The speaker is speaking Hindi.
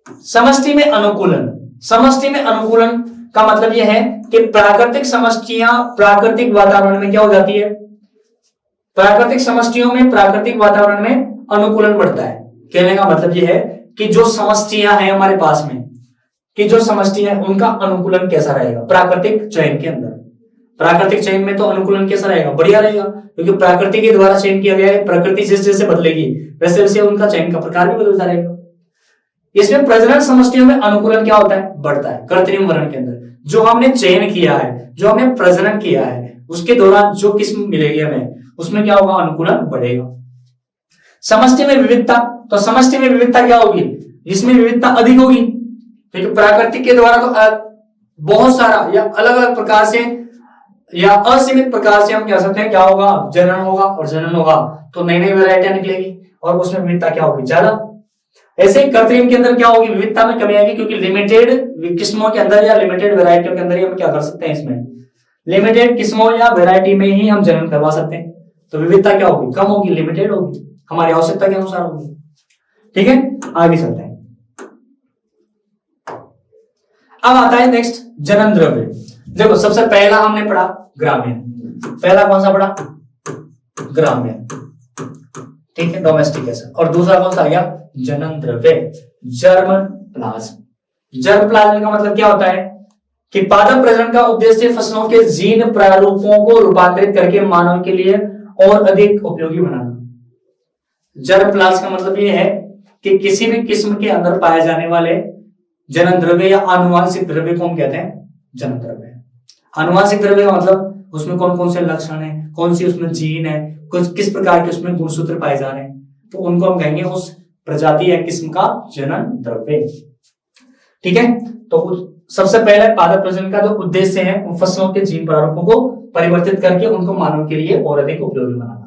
समष्टि में अनुकूलन। समष्टि में अनुकूलन का मतलब यह है कि प्राकृतिक समष्टियां प्राकृतिक वातावरण में क्या हो जाती है, प्राकृतिक समष्टियों में प्राकृतिक वातावरण में अनुकूलन बढ़ता है। कहने का मतलब यह है कि जो समष्टियां हैं हमारे पास में, कि जो समष्टियां हैं उनका अनुकूलन कैसा रहेगा प्राकृतिक चयन के अंदर। प्राकृतिक चयन में तो अनुकूलन कैसा रहेगा, बढ़िया रहेगा, क्योंकि प्रकृति के द्वारा चयन किया गया है। प्रकृति जैसे जैसे बदलेगी वैसे वैसे उनका चयन का प्रकार भी बदलता रहेगा। इसमें प्रजनन समष्टियों में अनुकूलन क्या होता है, बढ़ता है। कृत्रिम वरण के अंदर जो हमने चयन किया है, जो हमने प्रजनन किया है, उसके दौरान जो किस्म मिलेगी हमें, उसमें क्या होगा, अनुकूलन बढ़ेगा। समष्टि में विविधता, तो समष्टि में विविधता क्या होगी, जिसमें विविधता अधिक होगी, क्योंकि प्राकृतिक के द्वारा तो बहुत सारा या अलग अलग प्रकार से या असीमित प्रकार से हम कह सकते हैं क्या होगा, जनन होगा, और जनन होगा तो नई नई वैरायटियां निकलेगी और उसमें विविधता क्या होगी, ज्यादा। ऐसे ही कृत्रिम के अंदर क्या होगी, विविधता में कमी आएगी, क्योंकि लिमिटेड किस्मों के अंदर या लिमिटेड वैरायटियों के अंदर ही हम क्या कर सकते हैं, इसमें लिमिटेड किस्मों या वैरायटी में ही हम जनन करवा सकते हैं। तो विविधता क्या होगी, कम होगी, लिमिटेड होगी, हमारी आवश्यकता के अनुसार होगी। ठीक है, आगे चलते हैं। अब आता है नेक्स्ट जनन द्रव्य। देखो सबसे पहला हमने पढ़ा ग्रामीण, पहला कौन सा पढ़ा, ग्रामीण, ठीक है, डोमेस्टिकेशन। और दूसरा कौन सा आ गया, जनन द्रव्य, जर्म प्लाज्म। जर्म प्लाज्म का मतलब क्या होता है कि पादप प्रजनन का उद्देश्य फसलों के जीन प्रारूपों को रूपांतरित करके मानव के लिए और अधिक उपयोगी बनाना। जर्म प्लाज्म का मतलब यह है कि किसी भी किस्म के अंदर पाए जाने वाले जनन द्रव्य या आनुवांशिक द्रव्य को हम कहते हैं जनन द्रव्य। आनुवांशिक द्रव्य का मतलब उसमें कौन कौन से लक्षण है, कौन सी उसमें जीन है, कुछ किस प्रकार के उसमें गुणसूत्र पाए जा रहे हैं, तो उनको हम कहेंगे उस प्रजाति या किस्म का जनन द्रव्य। ठीक है, तो सबसे पहले पादप प्रजनन का जो उद्देश्य है उन फसलों के जीन प्रारूपों को परिवर्तित करके उनको मानव के लिए और अधिक उपयोगी बनाना।